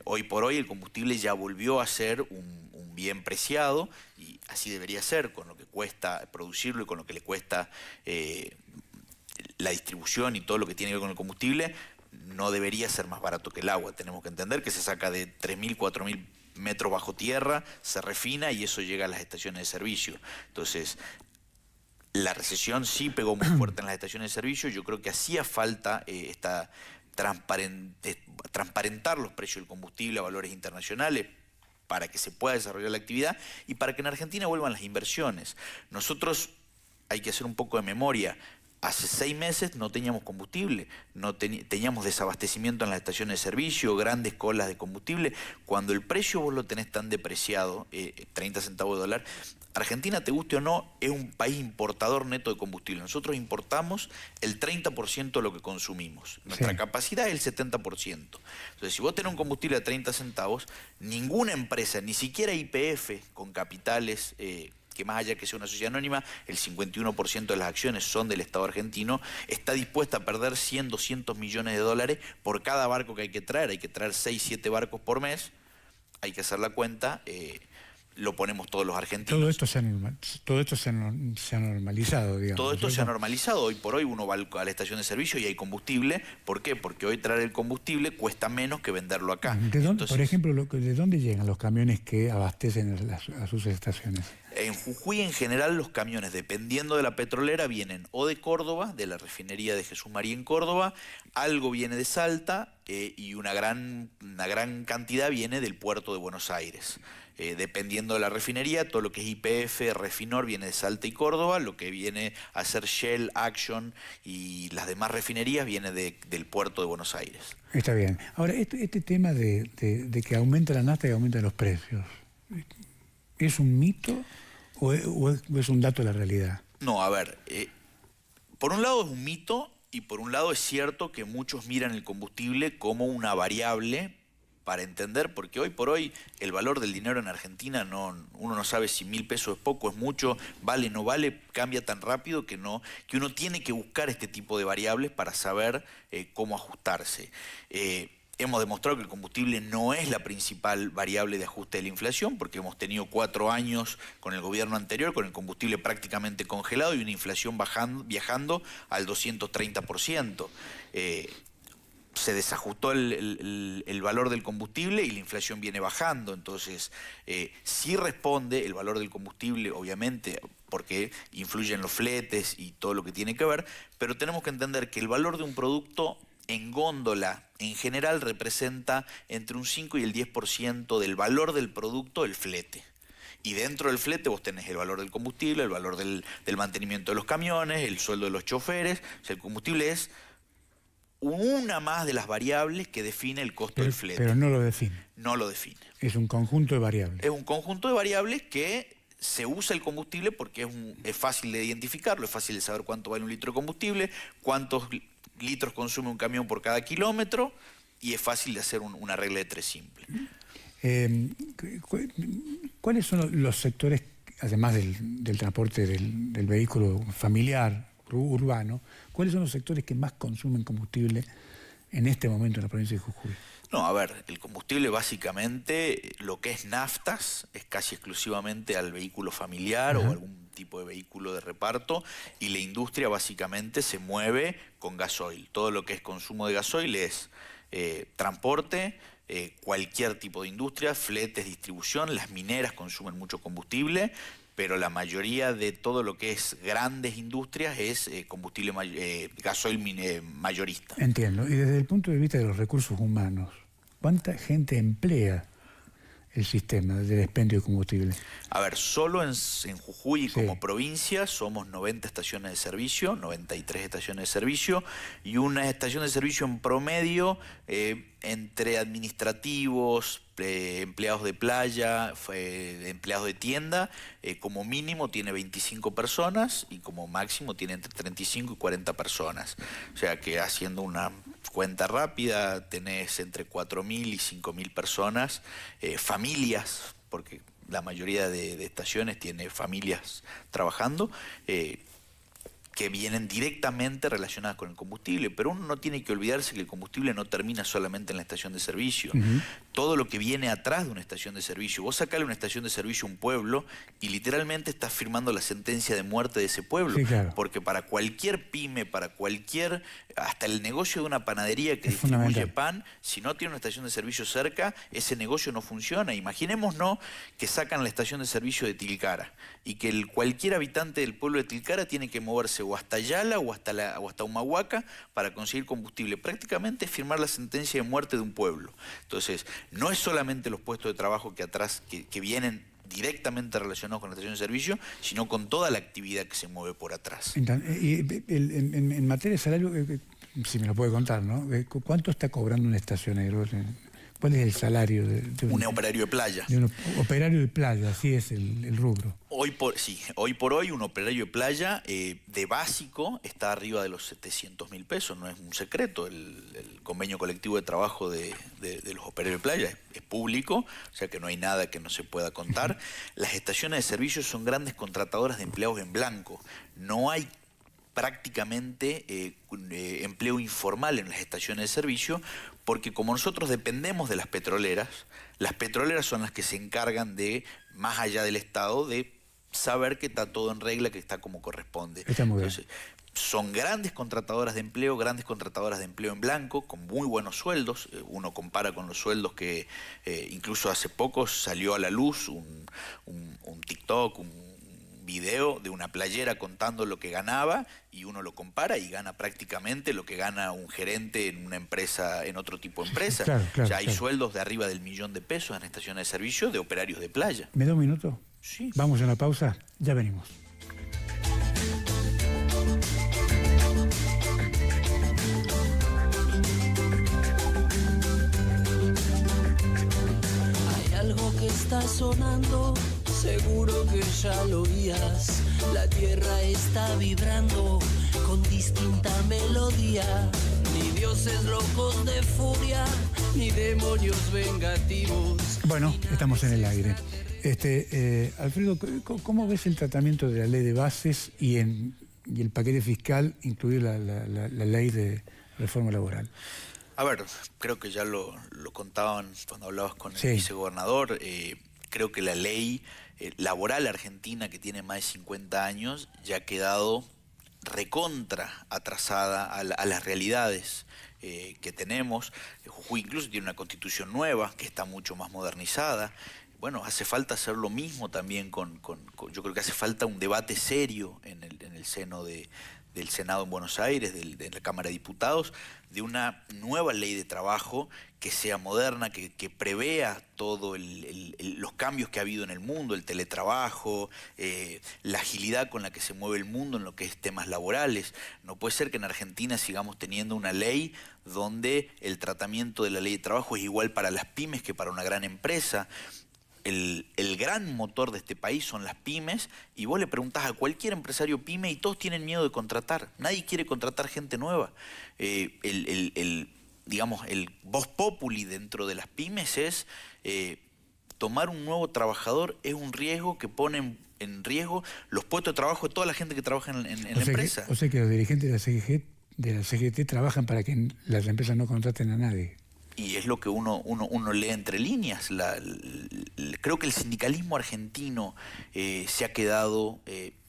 Speaker 4: Hoy por hoy el combustible ya volvió a ser un bien preciado, y así debería ser, con lo que cuesta producirlo y con lo que le cuesta la distribución y todo lo que tiene que ver con el combustible. No debería ser más barato que el agua. Tenemos que entender que se saca de 3.000, 4.000 metros bajo tierra, se refina y eso llega a las estaciones de servicio. Entonces, la recesión sí pegó muy fuerte en las estaciones de servicio. Yo creo que hacía falta transparentar los precios del combustible a valores internacionales para que se pueda desarrollar la actividad y para que en Argentina vuelvan las inversiones. Nosotros, hay que hacer un poco de memoria, hace 6 meses no teníamos combustible, teníamos desabastecimiento en las estaciones de servicio, grandes colas de combustible. Cuando el precio vos lo tenés tan depreciado, 30 centavos de dólar, Argentina, te guste o no, es un país importador neto de combustible. Nosotros importamos el 30% de lo que consumimos. Nuestra capacidad es el 70%. Entonces, si vos tenés un combustible a 30 centavos, ninguna empresa, ni siquiera YPF, con capitales que más allá que sea una sociedad anónima, el 51% de las acciones son del Estado argentino, está dispuesta a perder 100, 200 millones de dólares por cada barco que hay que traer. Hay que traer 6, 7 barcos por mes, hay que hacer la cuenta, lo ponemos todos los argentinos.
Speaker 2: Todo esto se ha normalizado, digamos.
Speaker 4: Todo esto se ha normalizado. Hoy por hoy uno va a la estación de servicio y hay combustible. ¿Por qué? Porque hoy traer el combustible cuesta menos que venderlo acá.
Speaker 2: Entonces, por ejemplo, ¿de dónde llegan los camiones que abastecen a sus estaciones?
Speaker 4: En Jujuy, en general, los camiones, dependiendo de la petrolera, vienen o de Córdoba, de la refinería de Jesús María en Córdoba, algo viene de Salta y una gran cantidad viene del puerto de Buenos Aires. Dependiendo de la refinería, todo lo que es YPF, Refinor, viene de Salta y Córdoba, lo que viene a ser Shell, Action y las demás refinerías viene del puerto de Buenos Aires.
Speaker 2: Está bien. Ahora, este tema de que aumenta la nafta y aumentan los precios, ¿es un mito o es un dato de la realidad?
Speaker 4: No, a ver, por un lado es un mito y por un lado es cierto que muchos miran el combustible como una variable para entender, porque hoy por hoy el valor del dinero en Argentina, uno no sabe si 1.000 pesos es poco, es mucho, vale, no vale, cambia tan rápido que uno tiene que buscar este tipo de variables para saber cómo ajustarse. Hemos demostrado que el combustible no es la principal variable de ajuste de la inflación, porque hemos tenido 4 años con el gobierno anterior, con el combustible prácticamente congelado y una inflación viajando al 230%. Se desajustó el valor del combustible y la inflación viene bajando. Entonces, sí responde el valor del combustible, obviamente, porque influyen los fletes y todo lo que tiene que ver, pero tenemos que entender que el valor de un producto en góndola, en general, representa entre un 5 y el 10% del valor del producto el flete. Y dentro del flete vos tenés el valor del combustible, el valor del mantenimiento de los camiones, el sueldo de los choferes. O sea, el combustible es una más de las variables que define el costo del flete.
Speaker 2: Pero no lo define.
Speaker 4: No lo define.
Speaker 2: Es un conjunto de variables.
Speaker 4: Es un conjunto de variables que se usa el combustible porque es fácil de identificarlo, es fácil de saber cuánto vale un litro de combustible, cuántos litros consume un camión por cada kilómetro, y es fácil de hacer una regla de 3 simple.
Speaker 2: ¿Cuáles son los sectores, además del transporte del vehículo familiar, urbano, cuáles son los sectores que más consumen combustible en este momento en la provincia de Jujuy?
Speaker 4: No, a ver, el combustible básicamente, lo que es naftas, es casi exclusivamente al vehículo familiar o algún tipo de vehículo de reparto, y la industria básicamente se mueve con gasoil. Todo lo que es consumo de gasoil es transporte, cualquier tipo de industria, fletes, distribución. Las mineras consumen mucho combustible, pero la mayoría de todo lo que es grandes industrias es combustible, gasoil mayorista.
Speaker 2: Entiendo. Y desde el punto de vista de los recursos humanos, ¿cuánta gente emplea el sistema del expendio de combustible?
Speaker 4: A ver, solo en Jujuy como provincia somos 90 estaciones de servicio, 93 estaciones de servicio, y una estación de servicio en promedio entre administrativos, empleados de playa, empleados de tienda, como mínimo tiene 25 personas y como máximo tiene entre 35 y 40 personas. O sea que haciendo una cuenta rápida tenés entre 4.000 y 5.000 personas, familias, porque la mayoría de estaciones tiene familias trabajando, que vienen directamente relacionadas con el combustible, pero uno no tiene que olvidarse que el combustible no termina solamente en la estación de servicio. Todo lo que viene atrás de una estación de servicio, vos sacale una estación de servicio a un pueblo y literalmente estás firmando la sentencia de muerte de ese pueblo, porque para cualquier pyme, para cualquier, hasta el negocio de una panadería que distribuye pan, si no tiene una estación de servicio cerca, ese negocio no funciona. Imaginémonos que sacan la estación de servicio de Tilcara y que cualquier habitante del pueblo de Tilcara tiene que moverse o hasta Yala o hasta Humahuaca para conseguir combustible. Prácticamente es firmar la sentencia de muerte de un pueblo. Entonces, no es solamente los puestos de trabajo que atrás, que vienen directamente relacionados con la estación de servicio, sino con toda la actividad que se mueve por atrás.
Speaker 2: Y en materia de salario, si me lo puede contar, ¿no? ¿Cuánto está cobrando un estacionero? ¿Cuál es el salario de
Speaker 4: un operario de playa?
Speaker 2: De un operario de playa, así es el rubro.
Speaker 4: Hoy por hoy un operario de playa de básico está arriba de los 700.000 pesos, no es un secreto. El convenio colectivo de trabajo de los operarios de playa es público, o sea que no hay nada que no se pueda contar. Las estaciones de servicio son grandes contratadoras de empleados en blanco. No hay prácticamente empleo informal en las estaciones de servicio, porque como nosotros dependemos de las petroleras son las que se encargan de, más allá del Estado, de saber que está todo en regla, que está como corresponde.
Speaker 2: Está muy bien.
Speaker 4: Entonces, son grandes contratadoras de empleo en blanco, con muy buenos sueldos. Uno compara con los sueldos que incluso hace poco salió a la luz un TikTok, un video de una playera contando lo que ganaba, y uno lo compara y gana prácticamente lo que gana un gerente en una empresa, en otro tipo de empresa. Ya hay sueldos de arriba del $1.000.000 en estaciones de servicio de operarios de playa.
Speaker 2: ¿Me da un minuto?
Speaker 4: Sí.
Speaker 2: Vamos a una pausa, ya venimos.
Speaker 1: Hay algo que está sonando, seguro que ya lo oías. La tierra está vibrando con distinta melodía. Ni dioses locos de furia, ni demonios vengativos.
Speaker 2: Bueno, estamos en el aire. Alfredo, ¿cómo ves el tratamiento de la ley de bases y el paquete fiscal, incluir la ley de reforma laboral?
Speaker 4: A ver, creo que ya lo contaban cuando hablabas con el vicegobernador. Creo que la ley laboral argentina, que tiene más de 50 años, ya ha quedado recontra atrasada a las realidades que tenemos. Jujuy incluso tiene una constitución nueva que está mucho más modernizada. Bueno, hace falta hacer lo mismo también yo creo que hace falta un debate serio en el seno del Senado en Buenos Aires, de la Cámara de Diputados, de una nueva ley de trabajo que sea moderna, que prevea todos los cambios que ha habido en el mundo, el teletrabajo, la agilidad con la que se mueve el mundo en lo que es temas laborales. No puede ser que en Argentina sigamos teniendo una ley donde el tratamiento de la ley de trabajo es igual para las pymes que para una gran empresa. El gran motor de este país son las pymes, y vos le preguntás a cualquier empresario pyme y todos tienen miedo de contratar. Nadie quiere contratar gente nueva. Digamos, el vox populi dentro de las pymes es tomar un nuevo trabajador es un riesgo que pone en riesgo los puestos de trabajo de toda la gente que trabaja en la empresa.
Speaker 2: O sea que los dirigentes de la CGT trabajan para que las empresas no contraten a nadie.
Speaker 4: Y es lo que uno lee entre líneas. Creo que el sindicalismo argentino se ha quedado,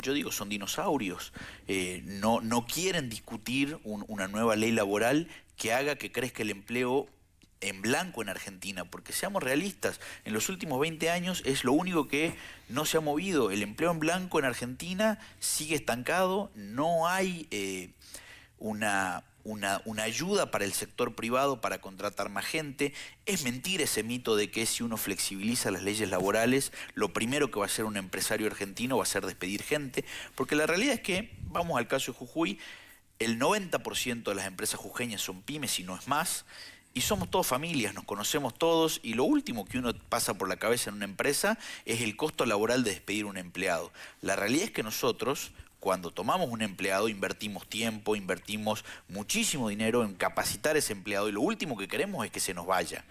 Speaker 4: yo digo, son dinosaurios. No quieren discutir una nueva ley laboral que haga que crezca el empleo en blanco en Argentina, porque seamos realistas, en los últimos 20 años es lo único que no se ha movido. El empleo en blanco en Argentina sigue estancado, no hay una ayuda para el sector privado para contratar más gente. Es mentira ese mito de que si uno flexibiliza las leyes laborales, lo primero que va a hacer un empresario argentino va a ser despedir gente, porque la realidad es que, vamos al caso de Jujuy, el 90% de las empresas jujeñas son pymes y no es más, y somos todos familias, nos conocemos todos, y lo último que uno pasa por la cabeza en una empresa es el costo laboral de despedir a un empleado. La realidad es que nosotros, cuando tomamos un empleado, invertimos tiempo, invertimos muchísimo dinero en capacitar a ese empleado, y lo último que queremos es que se nos vaya.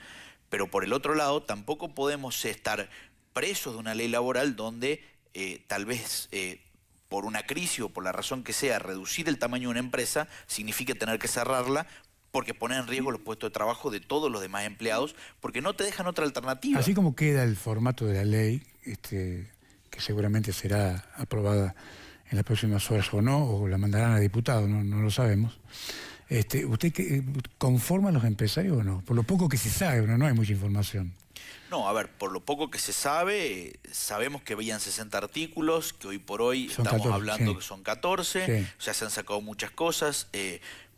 Speaker 4: Pero por el otro lado, tampoco podemos estar presos de una ley laboral donde tal vez por una crisis o por la razón que sea, reducir el tamaño de una empresa significa tener que cerrarla, porque pone en riesgo los puestos de trabajo de todos los demás empleados, porque no te dejan otra alternativa.
Speaker 2: Así como queda el formato de la ley, que seguramente será aprobada en las próximas horas o no, o la mandarán a diputados, no lo sabemos. ¿Usted conforma a los empresarios o no? Por lo poco que se sabe, no hay mucha información.
Speaker 4: No, a ver, por lo poco que se sabe, sabemos que veían 60 artículos, que hoy por hoy
Speaker 2: Son
Speaker 4: estamos
Speaker 2: 14,
Speaker 4: hablando
Speaker 2: sí.
Speaker 4: que son 14,
Speaker 2: Sí.
Speaker 4: ya se han sacado muchas cosas.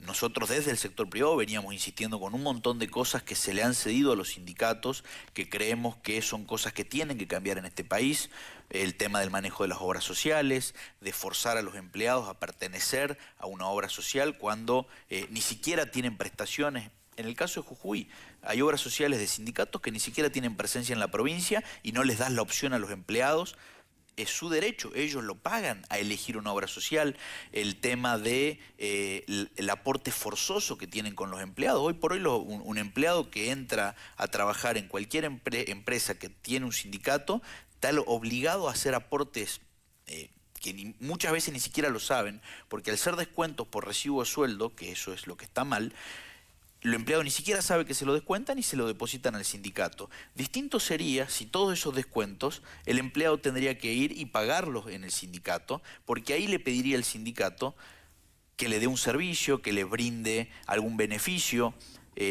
Speaker 4: Nosotros desde el sector privado veníamos insistiendo con un montón de cosas que se le han cedido a los sindicatos, que creemos que son cosas que tienen que cambiar en este país. El tema del manejo de las obras sociales, de forzar a los empleados a pertenecer a una obra social cuando ni siquiera tienen prestaciones. En el caso de Jujuy, hay obras sociales de sindicatos que ni siquiera tienen presencia en la provincia y no les das la opción a los empleados. Es su derecho, ellos lo pagan a elegir una obra social. El tema de el aporte forzoso que tienen con los empleados. Hoy por hoy un empleado que entra a trabajar en cualquier empresa que tiene un sindicato está obligado a hacer aportes que muchas veces ni siquiera lo saben, porque al ser descuentos por recibo de sueldo, que eso es lo que está mal, el empleado ni siquiera sabe que se lo descuentan y se lo depositan al sindicato. Distinto sería si todos esos descuentos el empleado tendría que ir y pagarlos en el sindicato, porque ahí le pediría al sindicato que le dé un servicio, que le brinde algún beneficio.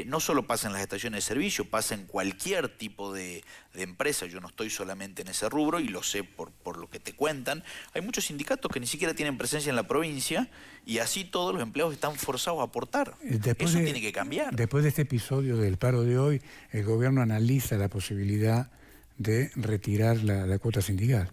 Speaker 4: No solo pasa en las estaciones de servicio, pasa en cualquier tipo de empresa. Yo no estoy solamente en ese rubro y lo sé por lo que te cuentan. Hay muchos sindicatos que ni siquiera tienen presencia en la provincia y así todos los empleados están forzados a aportar. Eso tiene que cambiar.
Speaker 2: Después de este episodio del paro de hoy, el gobierno analiza la posibilidad de retirar la cuota sindical.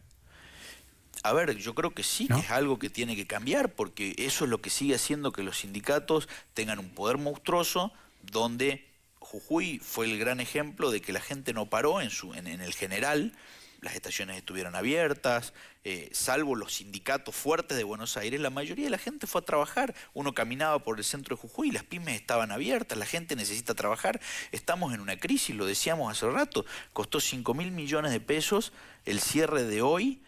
Speaker 4: A ver, yo creo que sí,
Speaker 2: ¿no?
Speaker 4: Que es algo que tiene que cambiar, porque eso es lo que sigue haciendo que los sindicatos tengan un poder monstruoso, donde Jujuy fue el gran ejemplo de que la gente no paró en el general. Las estaciones estuvieron abiertas, salvo los sindicatos fuertes de Buenos Aires, la mayoría de la gente fue a trabajar. Uno caminaba por el centro de Jujuy, las pymes estaban abiertas, la gente necesita trabajar. Estamos en una crisis, lo decíamos hace rato, costó 5.000 millones de pesos el cierre de hoy,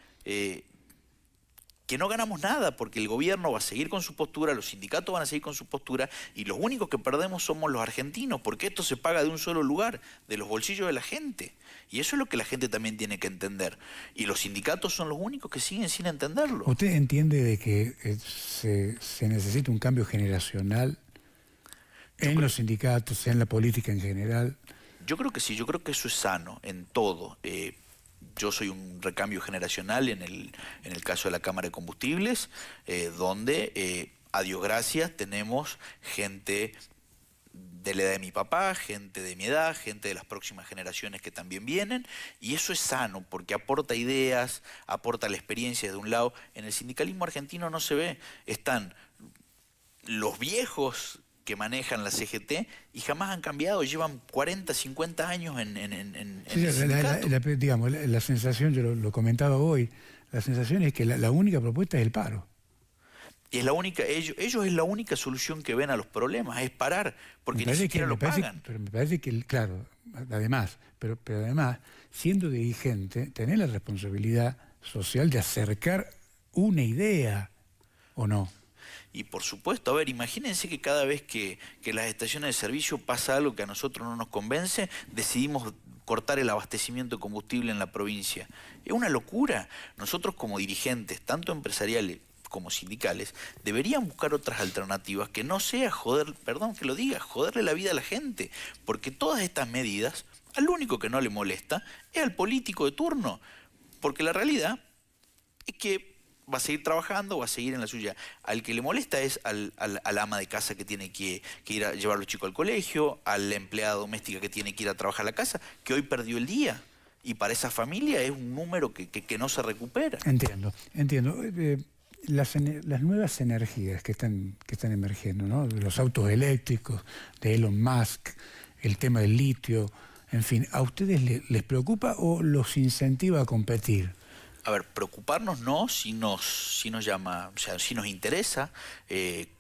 Speaker 4: que no ganamos nada porque el gobierno va a seguir con su postura, los sindicatos van a seguir con su postura y los únicos que perdemos somos los argentinos, porque esto se paga de un solo lugar, de los bolsillos de la gente. Y eso es lo que la gente también tiene que entender. Y los sindicatos son los únicos que siguen sin entenderlo.
Speaker 2: ¿Usted entiende de que se necesita un cambio generacional en los sindicatos, en la política en general?
Speaker 4: Yo creo que sí, yo creo que eso es sano en todo. Yo soy un recambio generacional en el caso de la Cámara de Combustibles, donde, a Dios gracias, tenemos gente de la edad de mi papá, gente de mi edad, gente de las próximas generaciones que también vienen, y eso es sano, porque aporta ideas, aporta la experiencia de un lado. En el sindicalismo argentino no se ve, están los viejos que manejan la CGT y jamás han cambiado, llevan 40, 50 años en el sindicato.
Speaker 2: Digamos, la sensación, yo lo comentaba hoy, la sensación es que la única propuesta es el paro.
Speaker 4: Y es la única, ellos es la única solución que ven a los problemas, es parar, porque ni siquiera lo pagan.
Speaker 2: Pero me parece que, claro, además, pero además, siendo dirigente, tenés la responsabilidad social de acercar una idea, ¿o no?
Speaker 4: Y por supuesto, a ver, imagínense que cada vez que las estaciones de servicio pasa algo que a nosotros no nos convence, decidimos cortar el abastecimiento de combustible en la provincia. Es una locura. Nosotros como dirigentes, tanto empresariales como sindicales, deberían buscar otras alternativas que no sea joder, perdón que lo diga, joderle la vida a la gente, porque todas estas medidas, al único que no le molesta es al político de turno, porque la realidad es que va a seguir trabajando, va a seguir en la suya. Al que le molesta es al ama de casa que tiene que ir a llevar a los chicos al colegio, a la empleada doméstica que tiene que ir a trabajar a la casa, que hoy perdió el día. Y para esa familia es un número que no se recupera.
Speaker 2: Entiendo. Las nuevas energías que están emergiendo, ¿no? Los autos eléctricos, de Elon Musk, el tema del litio, en fin, ¿a ustedes les preocupa o los incentiva a competir?
Speaker 4: A ver, preocuparnos no, si nos llama, o sea, si nos interesa.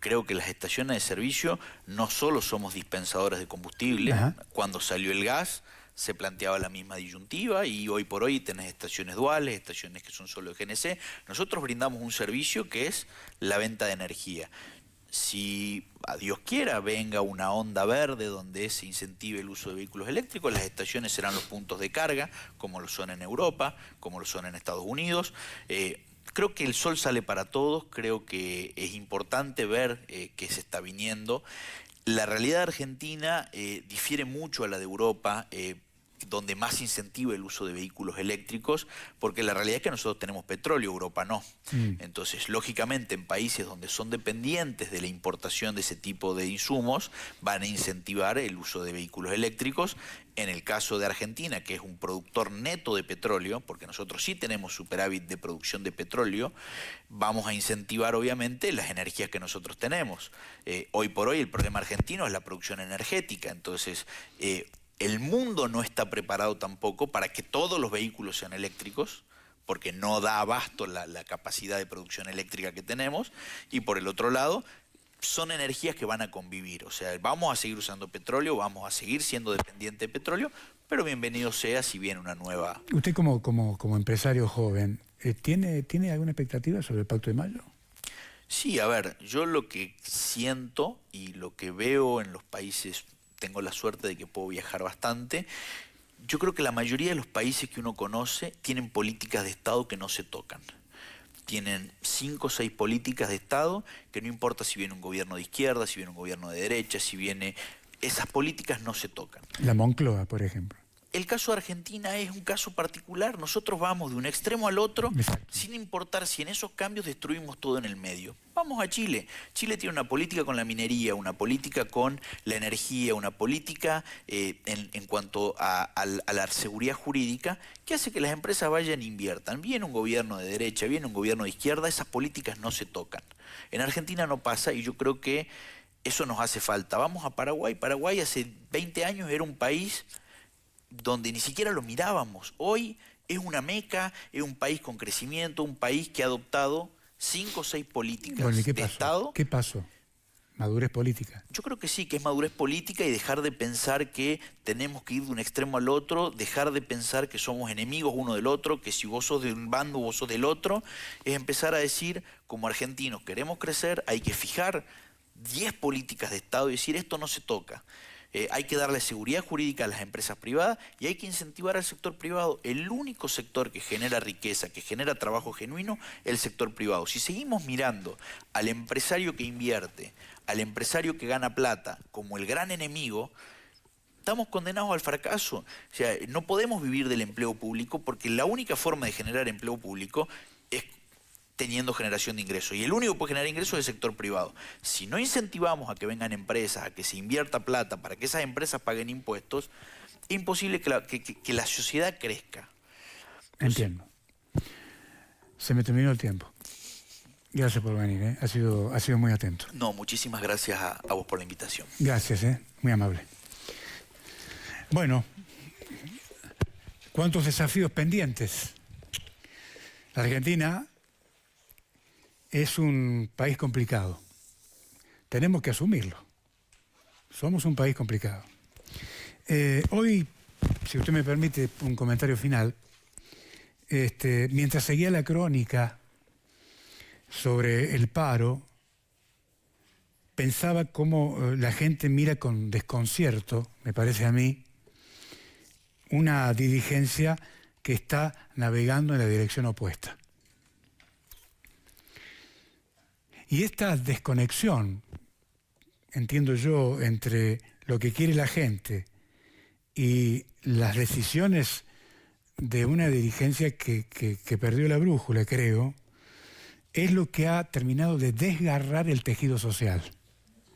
Speaker 4: Creo que las estaciones de servicio no solo somos dispensadores de combustible. Ajá. Cuando salió el gas se planteaba la misma disyuntiva y hoy por hoy tenés estaciones duales, estaciones que son solo de GNC. Nosotros brindamos un servicio que es la venta de energía. Si a Dios quiera venga una onda verde donde se incentive el uso de vehículos eléctricos, las estaciones serán los puntos de carga, como lo son en Europa, como lo son en Estados Unidos. Creo que el sol sale para todos, creo que es importante ver que se está viniendo. La realidad argentina difiere mucho a la de Europa, donde más incentiva el uso de vehículos eléctricos, porque la realidad es que nosotros tenemos petróleo, Europa no. Entonces, lógicamente, en países donde son dependientes de la importación de ese tipo de insumos, van a incentivar el uso de vehículos eléctricos. En el caso de Argentina, que es un productor neto de petróleo, porque nosotros sí tenemos superávit de producción de petróleo, vamos a incentivar obviamente las energías que nosotros tenemos. Hoy por hoy el problema argentino es la producción energética, entonces el mundo no está preparado tampoco para que todos los vehículos sean eléctricos, porque no da abasto la capacidad de producción eléctrica que tenemos, y por el otro lado, son energías que van a convivir. O sea, vamos a seguir usando petróleo, vamos a seguir siendo dependientes de petróleo, pero bienvenido sea si viene una nueva...
Speaker 2: Usted como empresario joven, ¿tiene alguna expectativa sobre el Pacto de Mayo?
Speaker 4: Sí, a ver, yo lo que siento y lo que veo en los países, tengo la suerte de que puedo viajar bastante, yo creo que la mayoría de los países que uno conoce tienen políticas de Estado que no se tocan. Tienen 5 o 6 políticas de Estado que no importa si viene un gobierno de izquierda, si viene un gobierno de derecha, si viene... Esas políticas no se tocan.
Speaker 2: La Moncloa, por ejemplo.
Speaker 4: El caso de Argentina es un caso particular. Nosotros vamos de un extremo al otro, exacto, sin importar si en esos cambios destruimos todo en el medio. Vamos a Chile. Chile tiene una política con la minería, una política con la energía, una política en cuanto a la seguridad jurídica que hace que las empresas vayan e inviertan. Viene un gobierno de derecha, viene un gobierno de izquierda, esas políticas no se tocan. En Argentina no pasa y yo creo que eso nos hace falta. Vamos a Paraguay. Paraguay hace 20 años era un país donde ni siquiera lo mirábamos. Hoy es una meca, es un país con crecimiento, un país que ha adoptado 5 o 6 políticas de Estado.
Speaker 2: ¿Qué pasó? ¿Madurez política?
Speaker 4: Yo creo que sí, que es madurez política y dejar de pensar que tenemos que ir de un extremo al otro, dejar de pensar que somos enemigos uno del otro, que si vos sos de un bando vos sos del otro, es empezar a decir, como argentinos queremos crecer, hay que fijar 10 políticas de Estado y decir esto no se toca. Hay que darle seguridad jurídica a las empresas privadas y hay que incentivar al sector privado. El único sector que genera riqueza, que genera trabajo genuino, es el sector privado. Si seguimos mirando al empresario que invierte, al empresario que gana plata, como el gran enemigo, estamos condenados al fracaso. O sea, no podemos vivir del empleo público porque la única forma de generar empleo público es teniendo generación de ingresos. Y el único que puede generar ingresos es el sector privado. Si no incentivamos a que vengan empresas, a que se invierta plata para que esas empresas paguen impuestos, es imposible que la sociedad crezca.
Speaker 2: Entiendo. Se me terminó el tiempo. Gracias por venir, ¿eh? Ha sido muy atento.
Speaker 4: No, muchísimas gracias a vos por la invitación.
Speaker 2: Gracias, muy amable. Bueno, ¿cuántos desafíos pendientes? La Argentina es un país complicado. Tenemos que asumirlo. Somos un país complicado. Hoy, si usted me permite un comentario final, mientras seguía la crónica sobre el paro, pensaba cómo la gente mira con desconcierto, me parece a mí, una dirigencia que está navegando en la dirección opuesta. Y esta desconexión, entiendo yo, entre lo que quiere la gente y las decisiones de una dirigencia que perdió la brújula, creo, es lo que ha terminado de desgarrar el tejido social.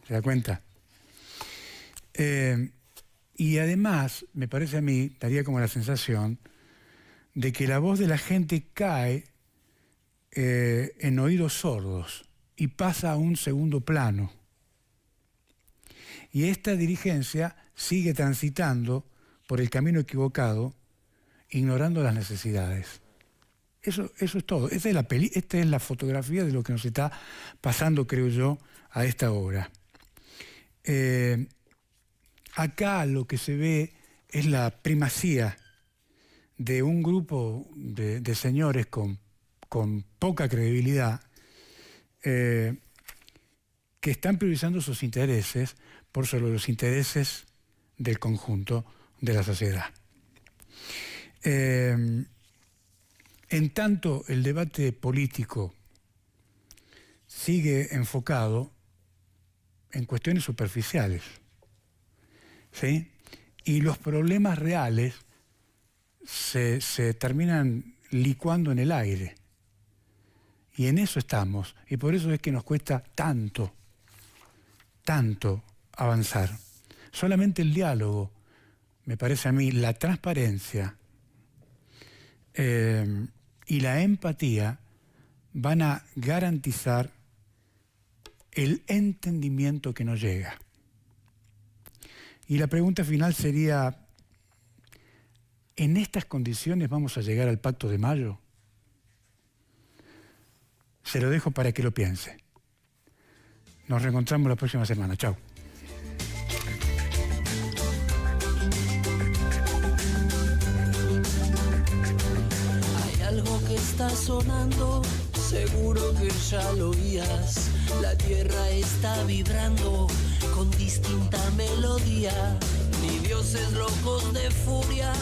Speaker 2: ¿Se da cuenta? Y además, me parece a mí, daría como la sensación de que la voz de la gente cae en oídos sordos y pasa a un segundo plano. Y esta dirigencia sigue transitando por el camino equivocado, ignorando las necesidades. Eso es todo. Esta es la fotografía de lo que nos está pasando, creo yo, a esta hora. Acá lo que se ve es la primacía de un grupo de señores con poca credibilidad que están priorizando sus intereses por sobre los intereses del conjunto de la sociedad. En tanto, el debate político sigue enfocado en cuestiones superficiales, ¿sí? Y los problemas reales se terminan licuando en el aire. Y en eso estamos. Y por eso es que nos cuesta tanto avanzar. Solamente el diálogo, me parece a mí, la transparencia y la empatía van a garantizar el entendimiento que nos llega. Y la pregunta final sería, ¿en estas condiciones vamos a llegar al Pacto de Mayo? Se lo dejo para que lo piense. Nos reencontramos la próxima semana. Chao.
Speaker 1: Hay algo que está sonando, seguro que ya lo oías. La tierra está vibrando con distinta melodía. Ni dioses locos de furia